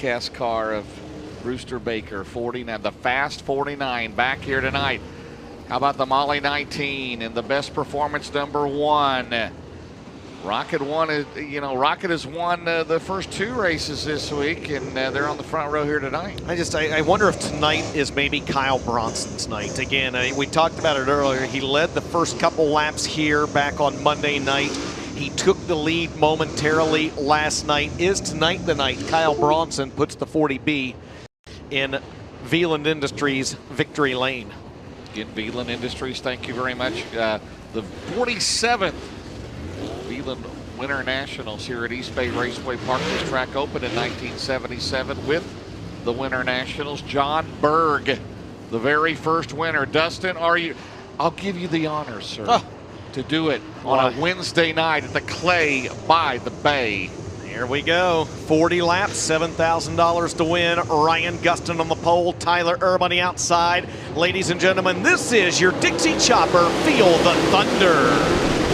die-cast car of Brewster Baker, 49, the Fast 49, back here tonight. How about the Molly 19 and the best performance number 1? Rocket has won the first 2 races this week, and they're on the front row here tonight. I wonder if tonight is maybe Kyle Bronson's night. Again, we talked about it earlier. He led the first couple laps here back on Monday night. He took the lead momentarily last night. Is tonight the night Kyle Bronson puts the 40B in Veland Industries victory lane? Again, Veland Industries, thank you very much. The 47th Veland Winter Nationals here at East Bay Raceway Park. This track opened in 1977 with the Winter Nationals. John Berg, the very first winner. Dustin, I'll give you the honors, sir, to do it on a Wednesday night at the Clay by the Bay. Here we go. 40 laps, $7,000 to win. Ryan Gustin on the pole, Tyler Erb on the outside. Ladies and gentlemen, this is your Dixie Chopper. Feel the thunder.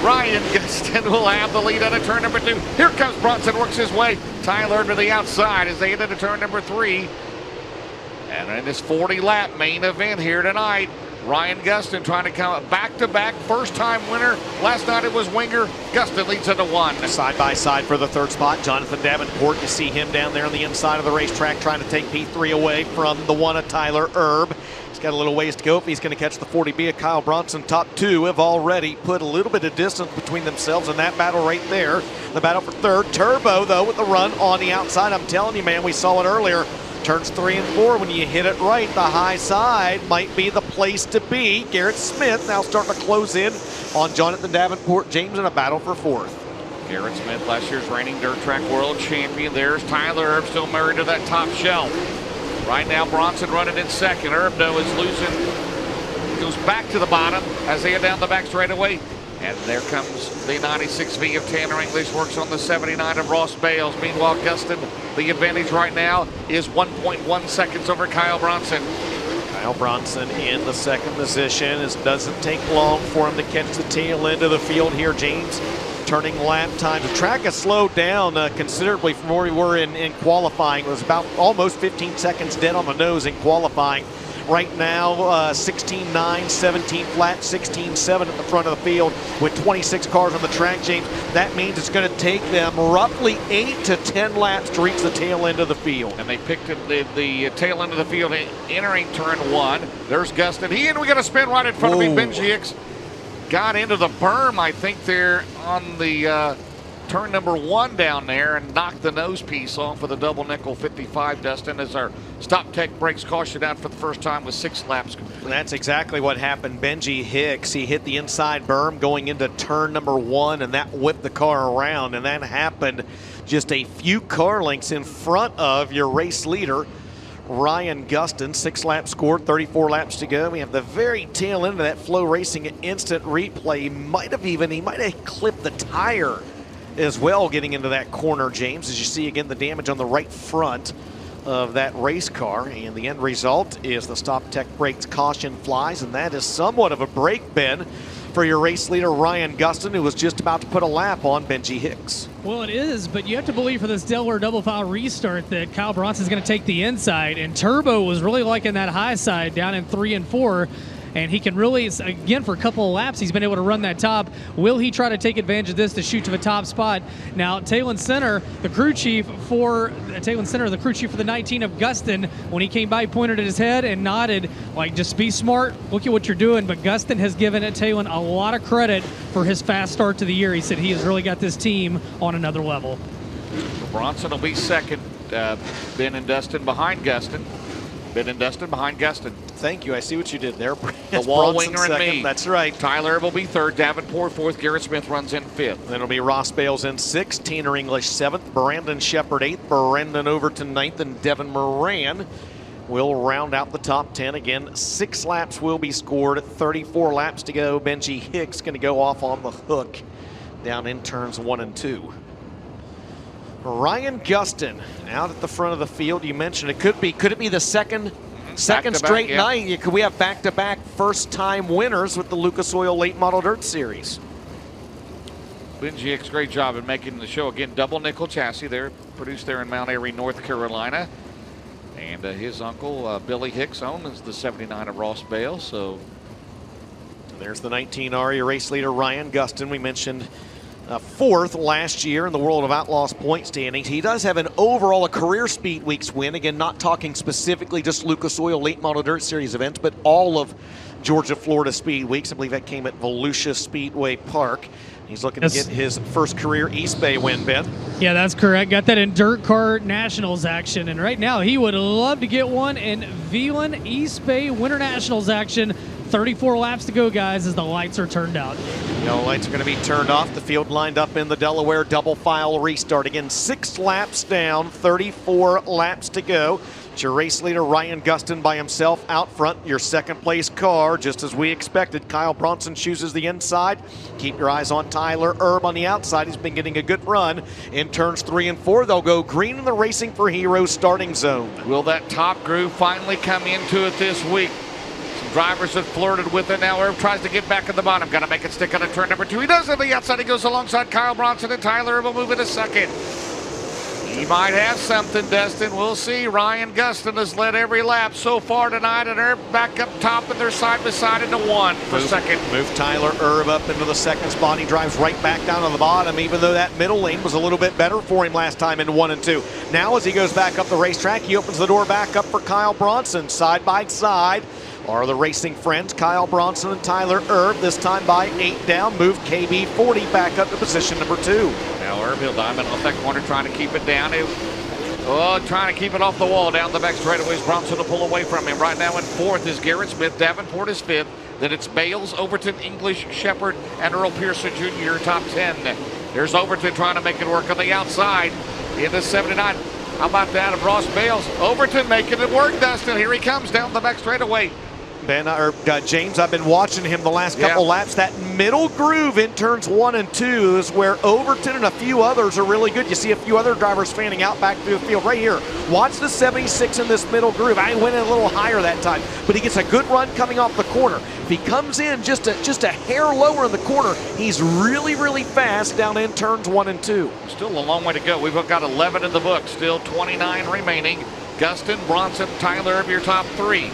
Ryan Gustin will have the lead out of turn number 2. Here comes Bronson, works his way. Tyler to the outside as they head into turn number 3. And in this 40-lap main event here tonight, Ryan Gustin trying to come back-to-back, first-time winner. Last night it was Winger. Gustin leads into 1. Side by side for the 3rd spot, Jonathan Davenport. You see him down there on the inside of the racetrack trying to take P3 away from the 1 of Tyler Erb. He's got a little ways to go if he's going to catch the 40B of Kyle Bronson. Top 2 have already put a little bit of distance between themselves in that battle right there. The battle for 3rd. Turbo, though, with the run on the outside. I'm telling you, man, we saw it earlier. Turns 3 and 4, when you hit it right, the high side might be the place to be. Garrett Smith now starting to close in on Jonathan Davenport James in a battle for 4th. Garrett Smith, last year's reigning dirt track world champion. There's Tyler Erb, still married to that top shelf. Right now, Bronson running in 2nd. Erb, though, is losing, goes back to the bottom as they head down the back straightaway. And there comes the 96V of Tanner English, works on the 79 of Ross Bales. Meanwhile, Gustin, the advantage right now is 1.1 seconds over Kyle Bronson. Kyle Bronson in the 2nd position. It doesn't take long for him to catch the tail end of the field here, James. Turning lap time. The track has slowed down considerably from where we were in qualifying. It was about almost 15 seconds dead on the nose in qualifying. Right now, 16.9, 17 flat, 16.7 at the front of the field with 26 cars on the track, James. That means it's going to take them roughly 8 to 10 laps to reach the tail end of the field. And they picked the tail end of the field entering turn 1. There's Gustin. We got a spin right in front of me. Benji Hicks got into the berm, I think, there on the turn number 1 down there and knocked the nose piece off of the double nickel 55, Dustin, as our Stop Tech brakes caution out for the first time with 6 laps complete. And that's exactly what happened. Benji Hicks, he hit the inside berm going into turn number 1, and that whipped the car around, and that happened just a few car lengths in front of your race leader, Ryan Gustin. 6 laps scored, 34 laps to go. We have the very tail end of that Flow Racing instant replay. He might have clipped the tire as well getting into that corner, James, as you see again the damage on the right front of that race car, and the end result is the Stop Tech brakes caution flies, and that is somewhat of a break, Ben, for your race leader Ryan Gustin, who was just about to put a lap on Benji Hicks. Well, it is, but you have to believe for this Delaware double file restart that Kyle Bronson's going to take the inside, and Turbo was really liking that high side down in 3 and 4. And he can really, again, for a couple of laps, he's been able to run that top. Will he try to take advantage of this to shoot to the top spot? Now, Talon Center, the crew chief for the 19 of Gustin, when he came by, he pointed at his head and nodded, like, just be smart, look at what you're doing. But Gustin has given Talon a lot of credit for his fast start to the year. He said he has really got this team on another level. Bronson will be 2nd. Ben and Dustin behind Gustin. Ben and Dustin behind Gustin. Thank you. I see what you did there. The wall winger and me. That's right. Tyler will be 3rd. Davenport 4th. Garrett Smith runs in 5th. Then it'll be Ross Bales in 6th. Tanner English 7th. Brandon Shepard 8th. Brendan Overton 9th. And Devin Moran will round out the top 10. Again, 6 laps will be scored. 34 laps to go. Benji Hicks going to go off on the hook down in turns 1 and 2. Ryan Gustin out at the front of the field. You mentioned it could it be the second Back-to-back, straight yeah. night? Could we have back-to-back first-time winners with the Lucas Oil Late Model Dirt Series? Benji Hicks, great job in making the show. Again, double nickel chassis there, produced there in Mount Airy, North Carolina. And his uncle, Billy Hicks, owns the 79 of Ross Bales. So there's the 19 ARIA race leader, Ryan Gustin. We mentioned fourth last year in the World of Outlaws point standings. He does have a career Speed Weeks win. Again, not talking specifically just Lucas Oil Late Model Dirt Series events, but all of Georgia, Florida Speed Weeks. I believe that came at Volusia Speedway Park. He's looking to get his first career East Bay win, Ben. Yeah, that's correct. Got that in Dirt Car Nationals action. And right now, he would love to get one in Veland East Bay Winter Nationals action. 34 laps to go, guys, as the lights are turned out. Yellow lights are going to be turned off. The field lined up in the Delaware double file restart. Again, 6 laps down, 34 laps to go. It's your race leader, Ryan Gustin, by himself out front. Your second place car, just as we expected. Kyle Bronson chooses the inside. Keep your eyes on Tyler Erb on the outside. He's been getting a good run in turns 3 and 4. They'll go green in the Racing for Heroes starting zone. will that top groove finally come into it this week? Some drivers have flirted with it. Now Erb tries to get back at the bottom. Got to make it stick on a turn number 2. He does on the outside. He goes alongside Kyle Bronson, and Tyler Erb will move in a second. He might have something, Dustin. We'll see. Ryan Gustin has led every lap so far tonight, and Erb back up top, and they're side by side into 1 for second. Move Tyler Erb up into the second spot. He drives right back down to the bottom, even though that middle lane was a little bit better for him last time in 1 and 2. Now as he goes back up the racetrack, he opens the door back up for Kyle Bronson. Side by side are the racing friends, Kyle Bronson and Tyler Erb, this time by 8 down. Move KB40 back up to position number 2. Now Erb, he'll diamond off that corner, trying to keep it down. Trying to keep it off the wall. Down the back straightaways, Bronson will pull away from him. Right now in 4th is Garrett Smith. Davenport is 5th. Then it's Bales, Overton, English, Shepard, and Earl Pearson Jr. top 10. There's Overton trying to make it work on the outside into 79. How about that of Ross Bales? Overton making it work, Dustin. Here he comes down the back straightaway. James, I've been watching him the last couple laps. That middle groove in turns 1 and 2 is where Overton and a few others are really good. You see a few other drivers fanning out back through the field right here. Watch the 76 in this middle groove. I went in a little higher that time, but he gets a good run coming off the corner. If he comes in just a hair lower in the corner, he's really, really fast down in turns 1 and 2. Still a long way to go. We've got 11 in the book, still 29 remaining. Gustin, Bronson, Tyler Erb, your top 3.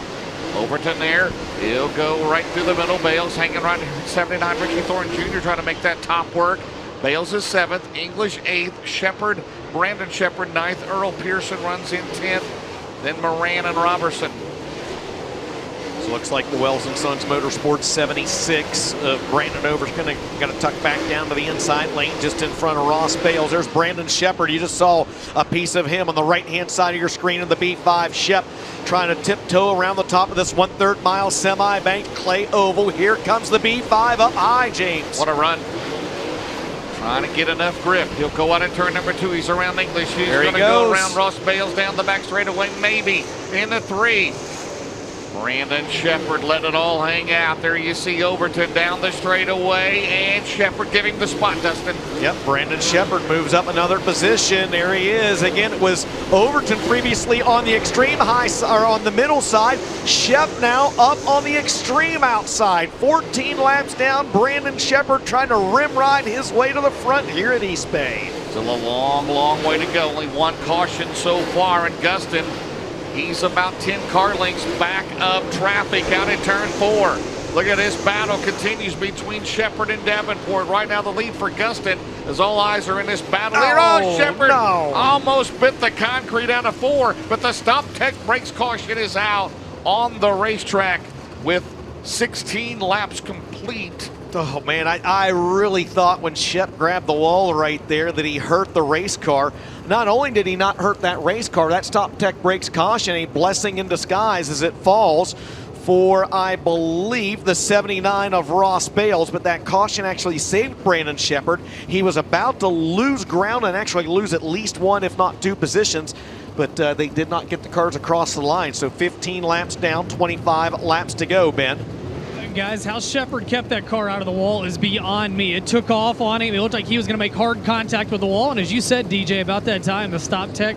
Overton there, he'll go right through the middle. Bales hanging right here at 79. Ricky Thornton Jr. trying to make that top work. Bales is 7th, English 8th, Shepard, Brandon Shepard 9th, Earl Pearson runs in 10th, then Moran and Robertson. So looks like the Wells & Sons Motorsports 76. Brandon Over's going to tuck back down to the inside lane just in front of Ross Bales. There's Brandon Shepard. You just saw a piece of him on the right-hand side of your screen in the B5. Shep trying to tiptoe around the top of this 1/3 mile semi-banked clay oval. Here comes the B5 up high, James. What a run. Trying to get enough grip. He'll go out in turn number 2. He's around English. He's going to go around Ross Bales down the back straightaway, maybe in the 3. Brandon Shepard let it all hang out. There you see Overton down the straightaway, and Shepard giving the spot, Dustin. Yep, Brandon Shepard moves up another position. There he is. Again, it was Overton previously on the extreme high or on the middle side. Shep now up on the extreme outside. 14 laps down. Brandon Shepard trying to rim ride his way to the front here at East Bay. Still a long, long way to go. Only 1 caution so far, and Gustin, he's about 10 car lengths back of traffic out in turn 4. Look at this battle continues between Shepard and Davenport. Right now the lead for Gustin as all eyes are in this battle here. Oh, Shepard almost bit the concrete out of 4, but the Stop Tech Brakes caution is out on the racetrack with 16 laps complete. Oh, man, I really thought when Shep grabbed the wall right there that he hurt the race car. Not only did he not hurt that race car, that Stop Tech Brakes caution, a blessing in disguise as it falls for, I believe, the 79 of Ross Bales, but that caution actually saved Brandon Shepard. He was about to lose ground and actually lose at least 1, if not 2 positions, but they did not get the cars across the line. So 15 laps down, 25 laps to go, Ben. Guys, how Shepard kept that car out of the wall is beyond me. It took off on him. It looked like he was going to make hard contact with the wall. And as you said, DJ, about that time, the Stop Tech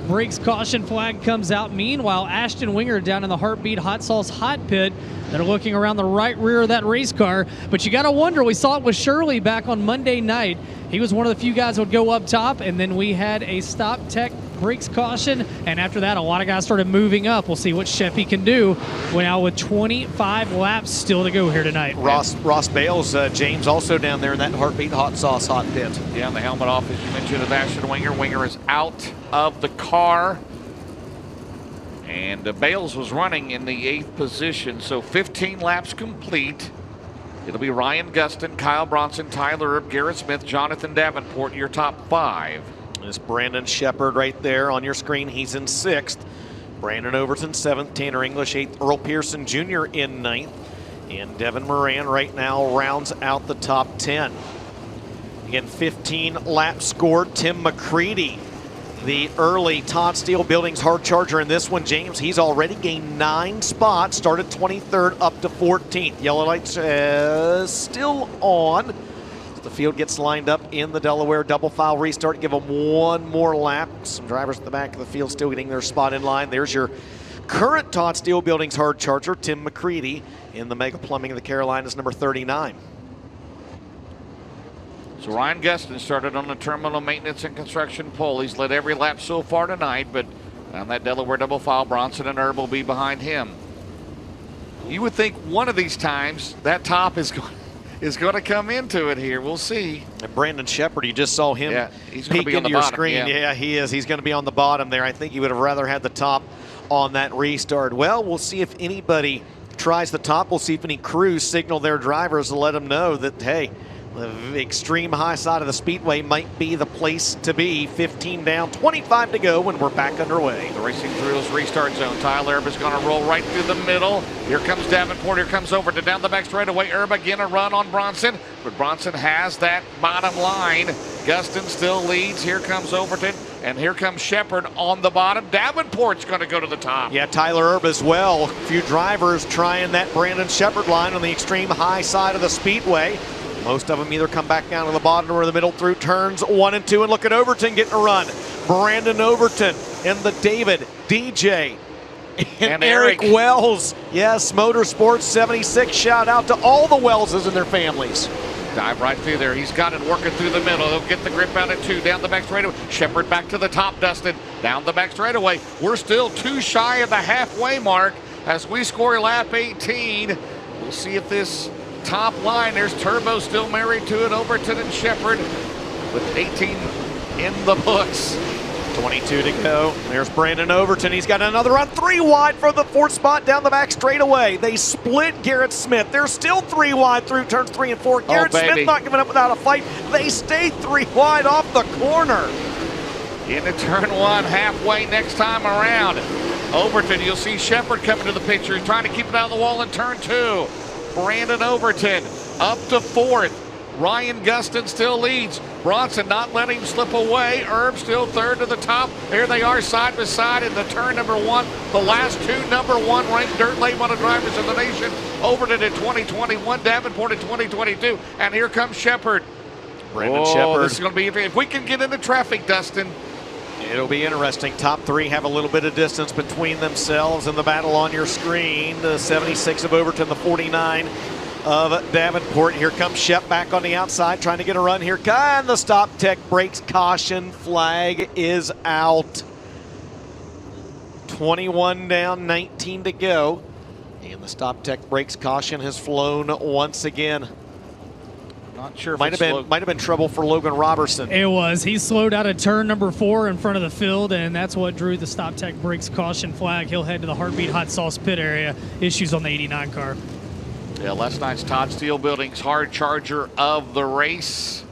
brakes caution flag comes out. Meanwhile, Ashton Winger down in the Heartbeat Hot Sauce hot pit. They're looking around the right rear of that race car. But you got to wonder, we saw it with Shirley back on Monday night. He was one of the few guys that would go up top, and then we had a Stop Tech brakes caution, and after that, a lot of guys started moving up. We'll see what Sheffy can do. We're now with 25 laps still to go here tonight. Ross Bales, James, also down there in that Heartbeat Hot Sauce hot pit. Yeah, and the helmet off, as you mentioned, of Ashton Winger. Winger is out of the car. And Bales was running in the 8th position, so 15 laps complete. It'll be Ryan Gustin, Kyle Bronson, Tyler Erb, Garrett Smith, Jonathan Davenport, your top 5. There's Brandon Shepard right there on your screen. He's in 6th. Brandon Overton 7th. Tanner English 8th. Earl Pearson Jr. in 9th. And Devin Moran right now rounds out the top 10. Again, 15 laps scored. Tim McCready, the early Todd Steele Buildings hard charger in this one. James, he's already gained 9 spots. Started 23rd up to 14th. Yellow lights still on. The field gets lined up in the Delaware double file restart. Give them one more lap. Some drivers at the back of the field still getting their spot in line. There's your current Todd Steele Buildings hard charger, Tim McCready, in the Mega Plumbing of the Carolinas, number 39. So Ryan Gustin started on the terminal maintenance and construction pole. He's led every lap so far tonight, but on that Delaware double file, Bronson and Erb will be behind him. You would think one of these times that top is going to come into it here. We'll see. And Brandon Shepard, you just saw him he's peek be on into the your bottom. screen. Yeah, he is. He's going to be on the bottom there. I think he would have rather had the top on that restart. Well, we'll see if anybody tries the top. We'll see if any crews signal their drivers to let them know that, hey, the extreme high side of the speedway might be the place to be. 15 down, 25 to go when we're back underway. The Racing Thrills restart zone. Tyler Erb is going to roll right through the middle. Here comes Davenport. Here comes over to down the back straightaway. Erb again a run on Bronson, but Bronson has that bottom line. Gustin still leads. Here comes Overton, and here comes Shepard on the bottom. Davenport's going to go to the top. Yeah, Tyler Erb as well. A few drivers trying that Brandon Shepard line on the extreme high side of the speedway. Most of them either come back down to the bottom or the middle through turns 1 and 2. And look at Overton getting a run. Brandon Overton and the David, DJ, and Eric Wells. Yes, Motorsports 76. Shout out to all the Wellses and their families. Dive right through there. He's got it working through the middle. He'll get the grip out at 2. Down the back straightaway. Shepard back to the top, Dustin. Down the back straightaway. We're still 2 shy of the halfway mark as we score lap 18. We'll see if this top line, there's Turbo still married to it. Overton and Shepard with 18 in the books. 22 to go. There's Brandon Overton. He's got another run. 3 wide for the 4th spot down the back straightaway. They split Garrett Smith. They're still 3 wide through turns 3 and 4. Garrett Smith not giving up without a fight. They stay 3 wide off the corner. Into turn 1, halfway next time around. Overton, you'll see Shepard coming to the picture. He's trying to keep it out of the wall in turn 2. Brandon Overton up to 4th. Ryan Gustin still leads. Bronson not letting him slip away. Erb still 3rd to the top. Here they are side by side in the turn number 1. The last 2 number 1 ranked dirt late model drivers in the nation. Overton in 2021, Davenport in 2022. And here comes Shepard. Brandon Shepard. This is going to be, if we can get into traffic, Dustin. It'll be interesting. Top 3 have a little bit of distance between themselves in the battle on your screen. The 76 of Overton, the 49 of Davenport. Here comes Shep back on the outside trying to get a run here. And the Stop Tech brakes caution flag is out. 21 down, 19 to go. And the Stop Tech brakes caution has flown once again. Not sure if might have been trouble for Logan Robertson. It was. He slowed out at turn number 4 in front of the field, and that's what drew the Stop Tech brakes caution flag. He'll head to the Heartbeat Hot Sauce pit area. Issues on the 89 car. Yeah, last night's Todd Steele Buildings hard charger of the race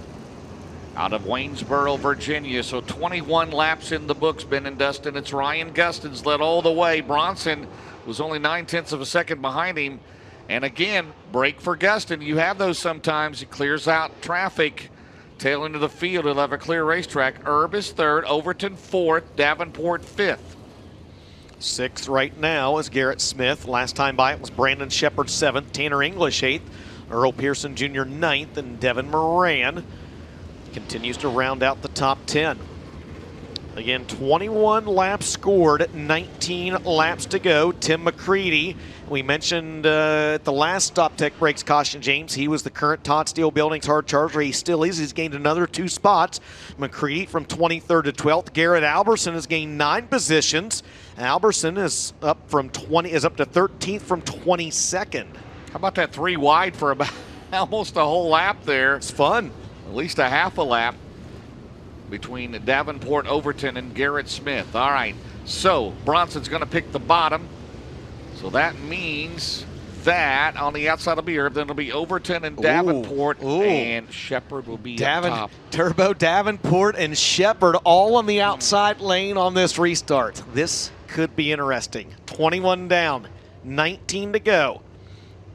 out of Waynesboro, Virginia. So 21 laps in the books, Ben and Dustin. It's Ryan Gustin's led all the way. Bronson was only 9/10 of a second behind him. And again, break for Gustin. You have those sometimes. He clears out traffic. Tail into the field. He'll have a clear racetrack. Erb is 3rd. Overton 4th. Davenport 5th. Sixth right now is Garrett Smith. Last time by it was Brandon Shepard 7th, Tanner English 8th, Earl Pearson Jr. 9th, and Devin Moran continues to round out the top 10. Again, 21 laps scored, 19 laps to go. Tim McCready, we mentioned at the last Stop Tech Brakes caution, James, he was the current Todd Steele Buildings hard charger. He still is. He's gained another 2 spots. McCready from 23rd to 12th. Garrett Alberson has gained 9 positions. Alberson is up to 13th from 22nd. How about that 3 wide for about almost a whole lap there? It's fun. At least a half a lap between Davenport, Overton, and Garrett Smith. All right, so Bronson's going to pick the bottom. So that means that on the outside will be Herb. Then it'll be Overton and Davenport, and Shepard will be up top. Turbo, Davenport, and Shepard all on the outside lane on this restart. This could be interesting. 21 down, 19 to go.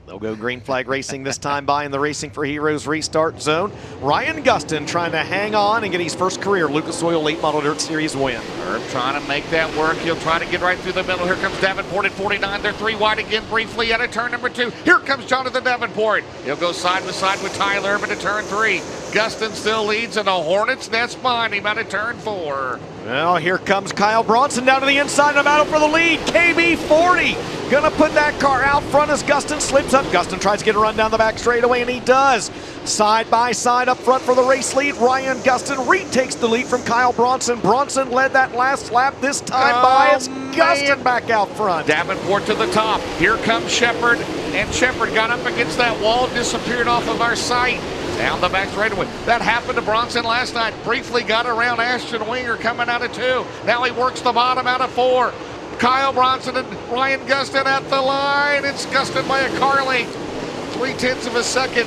They'll go green flag racing this time by in the Racing for Heroes restart zone. Ryan Gustin trying to hang on and get his first career Lucas Oil Late Model Dirt Series win. Herb trying to make that work. He'll try to get right through the middle. Here comes Davenport at 49. They're 3 wide again briefly at a turn number 2. Here comes Jonathan Davenport. He'll go side by side with Tyler Urban at turn 3. Gustin still leads and the Hornets nest behind him at a turn 4. Well, here comes Kyle Bronson down to the inside in a battle for the lead. KB40 gonna put that car out front as Gustin slips up. Gustin tries to get a run down the back straightaway, and he does. Side by side up front for the race lead. Ryan Gustin retakes the lead from Kyle Bronson. Bronson led that last lap. This time by it's Gustin back out front. Davenport to the top. Here comes Shepard, and Shepard got up against that wall, disappeared off of our sight. Down the back straightaway. That happened to Bronson last night. Briefly got around Ashton Winger coming out of 2. Now he works the bottom out of 4. Kyle Bronson and Ryan Gustin at the line. It's Gustin by a car length. 0.3 of a second.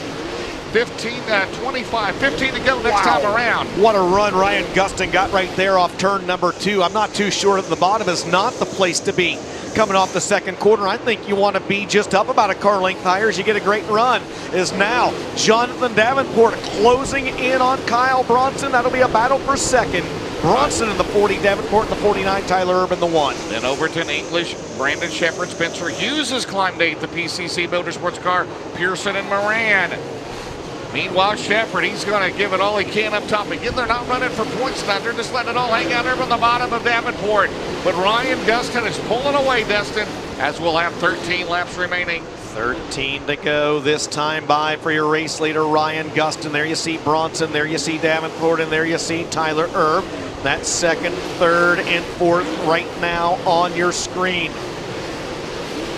15 to go next time around. What a run Ryan Gustin got right there off turn number 2. I'm not too sure that the bottom is not the place to be. Coming off the second quarter, I think you want to be just up about a car length higher as you get a great run. Is now Jonathan Davenport closing in on Kyle Bronson. That'll be a battle for second. Bronson in the 40, Davenport in the 49, Tyler Urban the 1. Then Overton, English, Brandon Shepard, Spencer Hughes has climbed 8th, the PCC Motorsports car, Pearson and Moran. Meanwhile, Shepard, he's going to give it all he can up top. Again, they're not running for points tonight. They're just letting it all hang out there from the bottom of Davenport. But Ryan Gustin is pulling away, Dustin, as we'll have 13 laps remaining. 13 to go this time by for your race leader, Ryan Gustin. There you see Bronson, there you see Davenport, and there you see Tyler Erb. That's second, third, and fourth right now on your screen.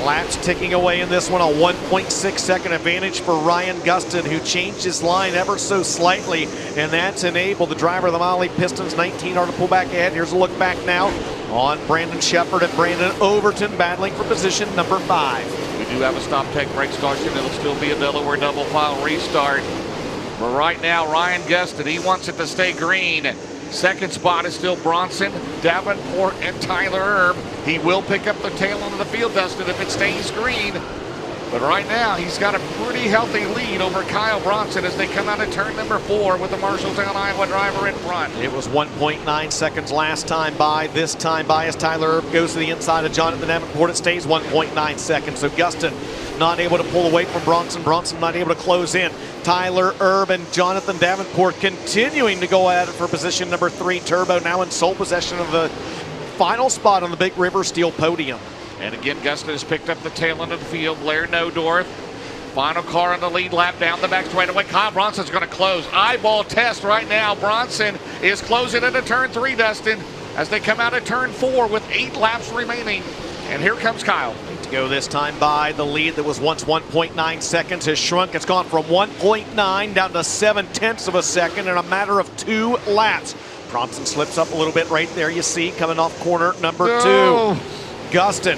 Laps ticking away in this one, a 1.6 second advantage for Ryan Gustin, who changed his line ever so slightly, and that's enabled the driver of the Mile Lead Pistons 19 to pull back ahead. Here's a look back now on Brandon Shepard and Brandon Overton battling for position number 5. We do have a Stop Tech Brakes caution. It'll still be a Delaware double file restart. But right now, Ryan Gustin, he wants it to stay green. Second spot is still Bronson, Davenport, and Tyler Erb. He will pick up the tail end of the field, Dustin, if it stays green. But right now, he's got a pretty healthy lead over Kyle Bronson as they come out of turn number 4 with the Marshalltown, Iowa driver in front. It was 1.9 seconds last time by. This time by as Tyler Erb goes to the inside of Jonathan Davenport. It stays 1.9 seconds. So Gustin not able to pull away from Bronson. Bronson not able to close in. Tyler Erb and Jonathan Davenport continuing to go at it for position number 3. Turbo now in sole possession of the final spot on the Big River Steel podium. And again, Gustin has picked up the tail end of the field. Blair Nodorf, final car on the lead lap down the back straightaway. Kyle Bronson's going to close. Eyeball test right now. Bronson is closing into turn 3, Dustin, as they come out of turn 4 with 8 laps remaining. And here comes Kyle. To go this time by. The lead that was once 1.9 seconds has shrunk. It's gone from 1.9 down to 0.7 of a second in a matter of 2 laps. Bronson slips up a little bit right there. You see coming off corner number 2. Gustin,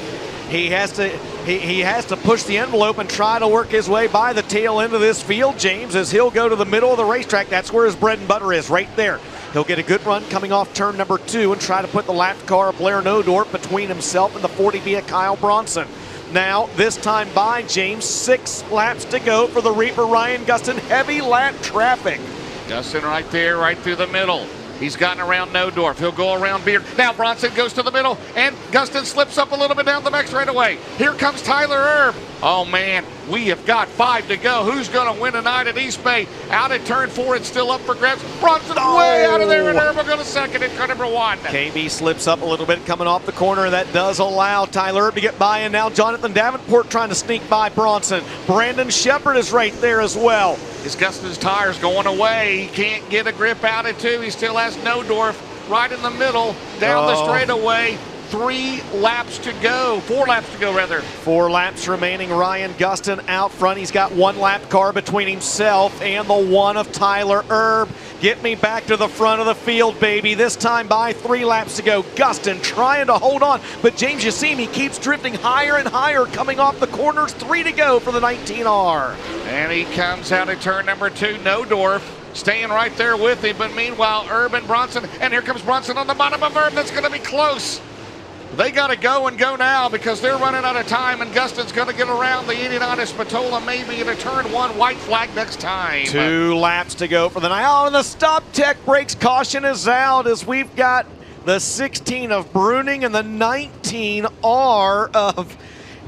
he has to push the envelope and try to work his way by the tail end of this field, James, as he'll go to the middle of the racetrack. That's where his bread and butter is, right there. He'll get a good run coming off turn number 2 and try to put the lap car of Blair Nodorf between himself and the 40B of Kyle Bronson. Now, this time by, James, 6 laps to go for the Reaper Ryan Gustin. Heavy lap traffic. Gustin right there, right through the middle. He's gotten around Nodorf. He'll go around Beard. Now Bronson goes to the middle, and Gustin slips up a little bit down the back straightaway. Here comes Tyler Erb. Oh, man, we have got 5 to go. Who's going to win tonight at East Bay? Out at turn 4, it's still up for grabs. Bronson way out of there, and Erb will go to second at car number 1. KB slips up a little bit coming off the corner. That does allow Tyler Erb to get by, and now Jonathan Davenport trying to sneak by Bronson. Brandon Shepard is right there as well. His Gustin's tires going away. He can't get a grip out at 2. He still has Nodorf right in the middle, down the straightaway. 3 laps to go. 4 laps to go, rather. 4 laps remaining. Ryan Gustin out front. He's got 1 lap car between himself and the one of Tyler Erb. Get me back to the front of the field, baby. This time by 3 laps to go. Gustin trying to hold on, but James Yassimi keeps drifting higher and higher coming off the corners. 3 to go for the 19R. And he comes out at turn number 2. Nodorf staying right there with him, but meanwhile, Erb and Bronson, and here comes Bronson on the bottom of Erb. That's going to be close. They got to go and go now because they're running out of time, and Gustin's going to get around the Indianapolis Spatola maybe in a turn 1 white flag next time. 2 laps to go for the night. Oh, and the Stop Tech brakes caution is out as we've got the 16 of Bruning and the 19R of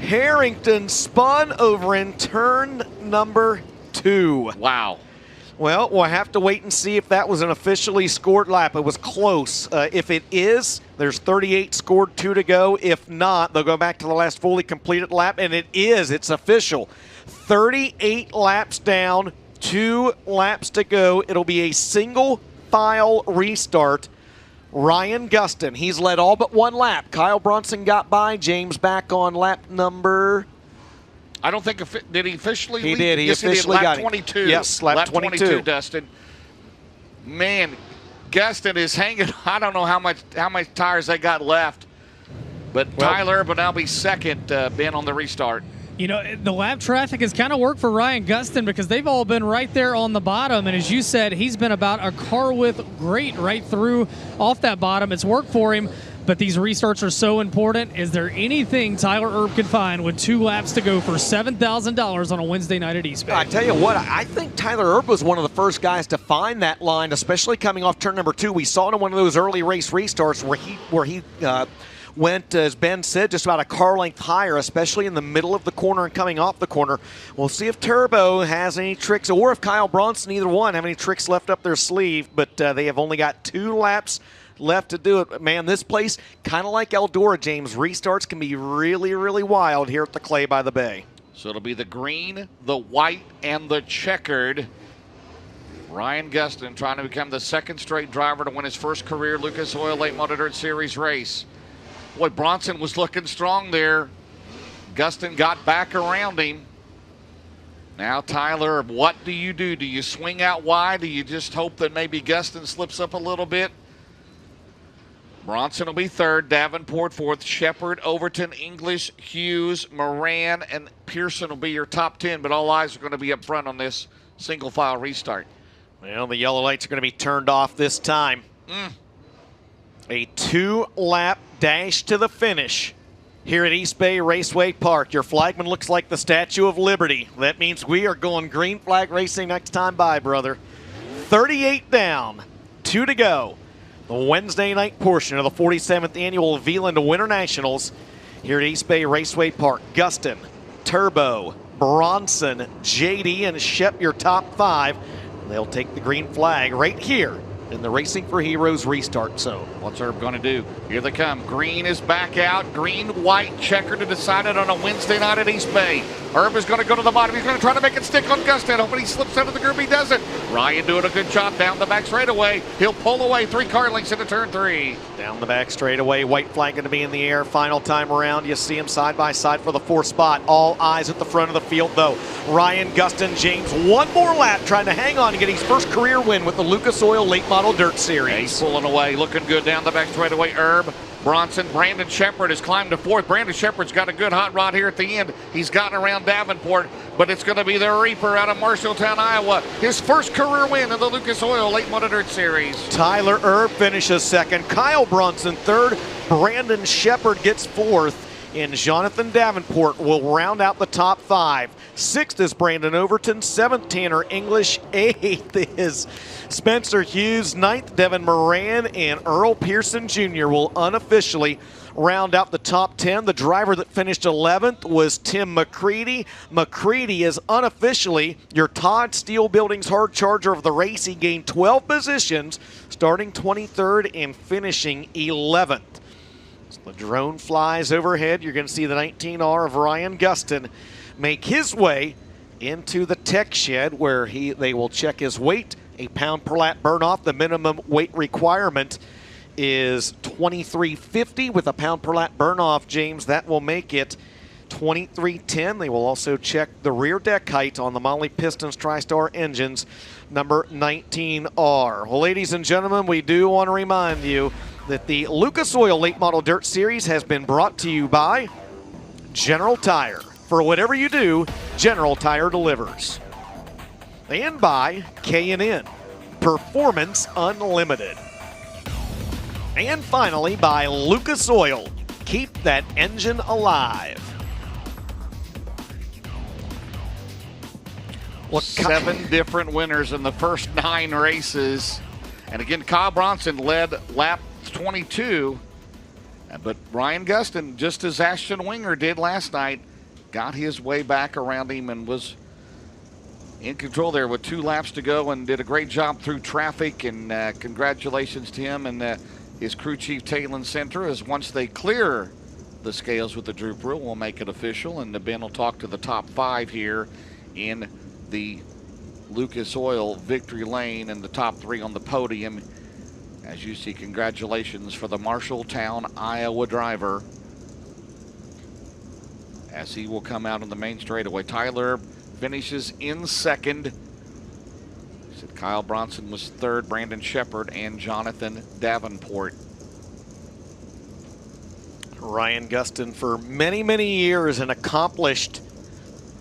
Harrington spun over in turn number 2. Wow. Well, we'll have to wait and see if that was an officially scored lap. It was close. If it is, there's 38 scored, 2 to go. If not, they'll go back to the last fully completed lap, and it is. It's official. 38 laps down, 2 laps to go. It'll be a single file restart. Ryan Gustin, he's led all but 1 lap. Kyle Bronson got by. James back on lap number... I don't think, did he officially He lead? did. He yes, officially he did. Lap got 22. it. Yes, lap 22. Dustin. Man, Gustin is hanging. I don't know how much tires they got left, but Tyler will now be second, Ben, on the restart. You know, the lap traffic has kind of worked for Ryan Gustin because they've all been right there on the bottom. And as you said, he's been about a car width great right through off that bottom. It's worked for him. But these restarts are so important. Is there anything Tyler Erb can find with 2 laps to go for $7,000 on a Wednesday night at East Bay? I tell you what, I think Tyler Erb was one of the first guys to find that line, especially coming off turn number 2. We saw it in one of those early race restarts where he went, as Ben said, just about a car length higher, especially in the middle of the corner and coming off the corner. We'll see if Turbo has any tricks, or if Kyle Bronson, either one, have any tricks left up their sleeve. But they have only got 2 laps left to do it. Man, this place, kind of like Eldora, James, restarts can be really, really wild here at the Clay by the Bay. So it'll be the green, the white, and the checkered. Ryan Gustin trying to become the 2nd straight driver to win his first career Lucas Oil Late Model Dirt Series race. Boy, Bronson was looking strong there. Gustin got back around him. Now, Tyler, what do you do? Do you swing out wide? Do you just hope that maybe Gustin slips up a little bit? Bronson will be 3rd, Davenport 4th, Shepard, Overton, English, Hughes, Moran, and Pearson will be your top 10, but all eyes are going to be up front on this single file restart. Well, the yellow lights are going to be turned off this time. A 2-lap dash to the finish here at East Bay Raceway Park. Your flagman looks like the Statue of Liberty. That means we are going green flag racing next time by, brother. 38 down, 2 to go. The Wednesday night portion of the 47th annual Veland Winter Nationals here at East Bay Raceway Park. Gustin, Turbo, Bronson, JD, and Shep, your top 5. They'll take the green flag right here in the Racing for Heroes restart zone. What's Erb going to do? Here they come. Green is back out. Green, white, checkered to decide it on a Wednesday night at East Bay. Erb is going to go to the bottom. He's going to try to make it stick on Gustin. Hoping he slips out of the group. He doesn't. Ryan doing a good job down the back straightaway. He'll pull away 3 car lengths into turn 3. Down the back straightaway. White flag going to be in the air. Final time around. You see him side by side for the 4th spot. All eyes at the front of the field, though. Ryan Gustin James, 1 more lap trying to hang on and get his first career win with the Lucas Oil Late Model Dirt Series. Yeah, he's pulling away. Looking good down the back straightaway. Erb, Bronson, Brandon Shepard has climbed to 4th. Brandon Shepard's got a good hot rod here at the end. He's gotten around Davenport, but it's going to be the Reaper out of Marshalltown, Iowa. His first career win in the Lucas Oil Late Model Dirt Series. Tyler Erb finishes 2nd. Kyle Bronson 3rd. Brandon Shepard gets 4th. and Jonathan Davenport will round out the top 5. 6th is Brandon Overton. 7th, Tanner English. 8th is Spencer Hughes. 9th, Devin Moran, and Earl Pearson Jr. will unofficially round out the top 10. The driver that finished 11th was Tim McCready. McCready is unofficially your Todd Steel Buildings hard charger of the race. He gained 12 positions, starting 23rd and finishing 11th. As the drone flies overhead, you're going to see the 19R of Ryan Gustin make his way into the tech shed where they will check his weight, a pound per lap burn off. The minimum weight requirement is 2350 with a pound per lap burn off, James. That will make it 2310. They will also check the rear deck height on the Mahle Pistons TriStar engines, number 19R. Well, ladies and gentlemen, we do want to remind you that the Lucas Oil Late Model Dirt Series has been brought to you by General Tire. For whatever you do, General Tire delivers. And by K&N, Performance Unlimited. And finally, by Lucas Oil. Keep that engine alive. Well, 7 different winners in the first 9 races. And again, Kyle Bronson led lap 22. But Ryan Gustin, just as Ashton Winger did last night, got his way back around him and was in control there with 2 laps to go and did a great job through traffic. And congratulations to him and his crew chief, Talon Center, as once they clear the scales with the droop rule, we'll make it official. And Ben will talk to the top 5 here in the Lucas Oil victory lane and the top 3 on the podium. As you see, congratulations for the Marshalltown, Iowa driver, as he will come out on the main straightaway. Tyler finishes in 2nd. Kyle Bronson was 3rd, Brandon Shepard and Jonathan Davenport. Ryan Gustin, for many, many years, an accomplished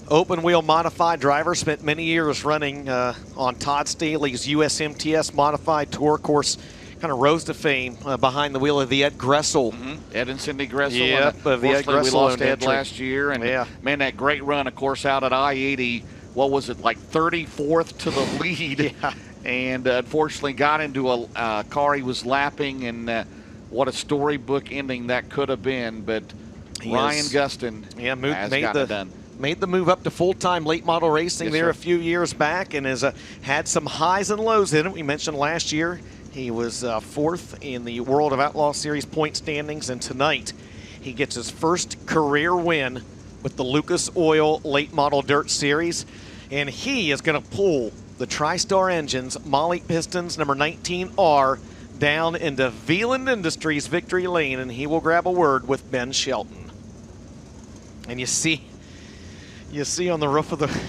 open wheel modified driver, spent many years running on Todd Staley's USMTS modified tour. Of course, kind of rose to fame behind the wheel of the Ed Gressel. Ed and Cindy Gressel. Yeah, of the Ed Gressel. We lost Ed entry last year. And man, that great run, of course, out at I-80. What was it, like 34th to the lead? Yeah. And unfortunately got into a car he was lapping, and what a storybook ending that could have been. But Ryan Gustin has gotten it done. Made the move up to full-time late model racing a few years back, and has had some highs and lows in it. We mentioned last year he was 4th in the World of Outlaw Series point standings, and tonight he gets his first career win with the Lucas Oil Late Model Dirt Series, and he is going to pull the TriStar engines, Mahle Pistons, number 19R, down into Veland Industries victory lane, and he will grab a word with Ben Shelton. And you see on the roof of the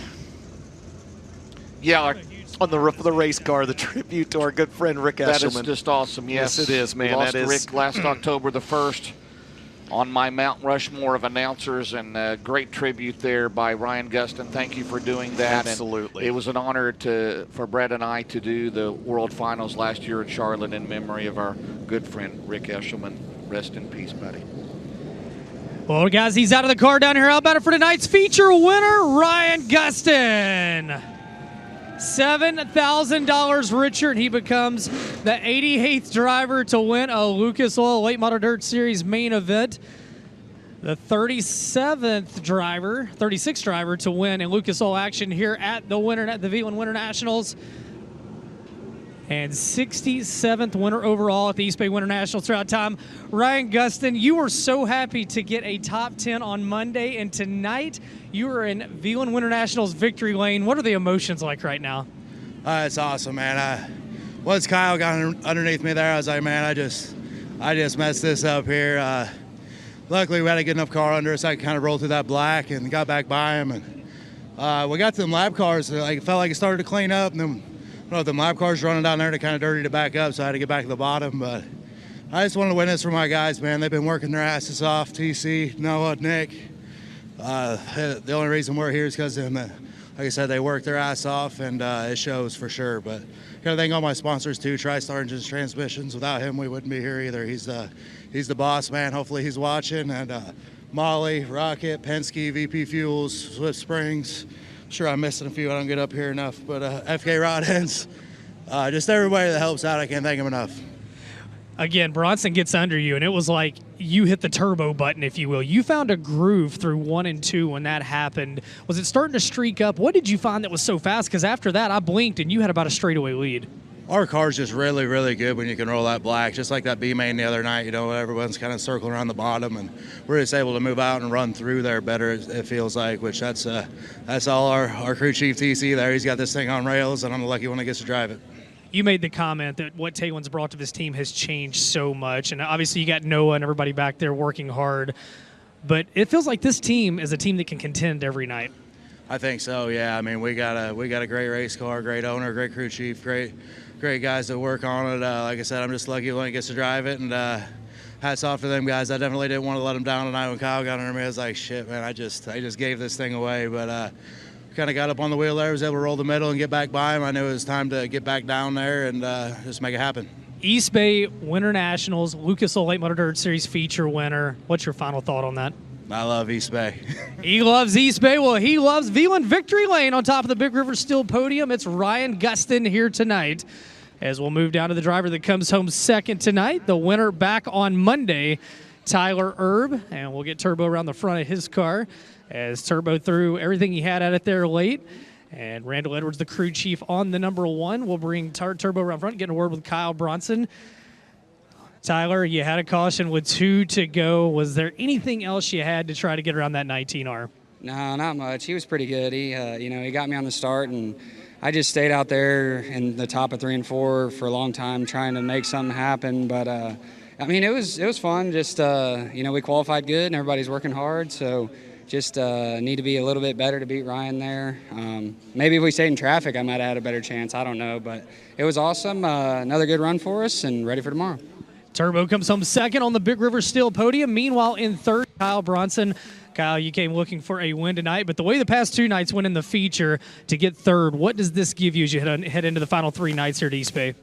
on the roof of the race car the tribute to our good friend Rick Eshelman. That is just awesome. Yes, it is, man. We lost Rick last October the 1st on my Mount Rushmore of announcers, and a great tribute there by Ryan Gustin. Thank you for doing that. Absolutely. And it was an honor for Brett and I to do the World Finals last year in Charlotte in memory of our good friend Rick Eshelman. Rest in peace, buddy. Well, guys, he's out of the car down here. How about it for tonight's feature winner, Ryan Gustin? $7,000 richer, and he becomes the 88th driver to win a Lucas Oil Late Model Dirt Series main event. The 36th driver to win in Lucas Oil action here at the Veland Winter Nationals. And 67th winner overall at the East Bay Winter Nationals throughout time. Ryan Gustin, you were so happy to get a top 10 on Monday, and tonight you are in Veland Winter Nationals victory lane. What are the emotions like right now? It's awesome, man. Once Kyle got underneath me there, I was like, man, I just messed this up here. Luckily, we had a good enough car under us. I could kind of roll through that black and got back by him. And we got to them lap cars. It felt like it started to clean up, and then the lap cars running down there to kind of dirty to back up, so I had to get back to the bottom. But I just wanted to win this for my guys, man. They've been working their asses off. TC, Noah, Nick. The only reason we're here is because of them. Like I said, they worked their ass off, and it shows for sure. But got to thank all my sponsors too, TriStar Engines Transmissions. Without him, we wouldn't be here either. He's the boss, man. Hopefully he's watching, and Molly, Rocket, Penske, VP Fuels, Swift Springs. Sure, I'm missing a few. I don't get up here enough, but FK Rod Ends. Just everybody that helps out. I can't thank them enough. Again, Bronson gets under you, and it was like you hit the turbo button, if you will. You found a groove through 1 and 2 when that happened. Was it starting to streak up? What did you find that was so fast? Because after that, I blinked, and you had about a straightaway lead. Our car's just really, really good when you can roll that black, just like that B-main the other night. Everyone's kind of circling around the bottom, and we're just able to move out and run through there better, it feels like, which that's all our crew chief TC there. He's got this thing on rails, and I'm the lucky one that gets to drive it. You made the comment that what Taylor's brought to this team has changed so much, and obviously you got Noah and everybody back there working hard, but it feels like this team is a team that can contend every night. I think so, yeah. I mean, we got a great race car, great owner, great crew chief, great guys that work on it. Like I said, I'm just lucky when he gets to drive it, and hats off to them guys. I definitely didn't want to let them down tonight when Kyle got under me. I was like, shit, man, I just gave this thing away, but kind of got up on the wheel there, was able to roll the middle and get back by him. I knew it was time to get back down there and just make it happen. East Bay Winter Nationals, Lucas Oil Late Model Dirt Series feature winner. What's your final thought on that? I love East Bay. He loves East Bay. Well, he loves Veland Victory Lane on top of the Big River Steel podium. It's Ryan Gustin here tonight. As we'll move down to the driver that comes home second tonight, the winner back on Monday, Tyler Erb, and we'll get Turbo around the front of his car as Turbo threw everything he had at it there late. And Randall Edwards, the crew chief, on the number 1. We'll bring Turbo around front, getting a word with Kyle Bronson. Tyler, you had a caution with 2 to go. Was there anything else you had to try to get around that 19R? No, not much. He was pretty good. He got me on the start, and I just stayed out there in the top of 3 and 4 for a long time trying to make something happen. But, it was fun. Just, we qualified good, and everybody's working hard. So just need to be a little bit better to beat Ryan there. Maybe if we stayed in traffic, I might have had a better chance. I don't know. But it was awesome. Another good run for us, and ready for tomorrow. Turbo comes home second on the Big River Steel podium. Meanwhile, in third, Kyle Bronson. Kyle, you came looking for a win tonight, but the way the past 2 nights went in the feature to get third, what does this give you as you head into the final 3 nights here at East Bay?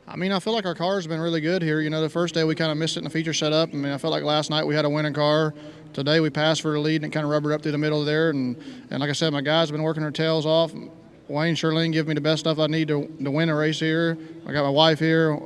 I feel like our car's been really good here. The first day we kind of missed it in the feature setup. I felt like last night we had a winning car. Today we passed for the lead and it kind of rubbered up through the middle there. And like I said, my guys have been working their tails off. Wayne Sherling gave me the best stuff I need to win a race here. I got my wife here.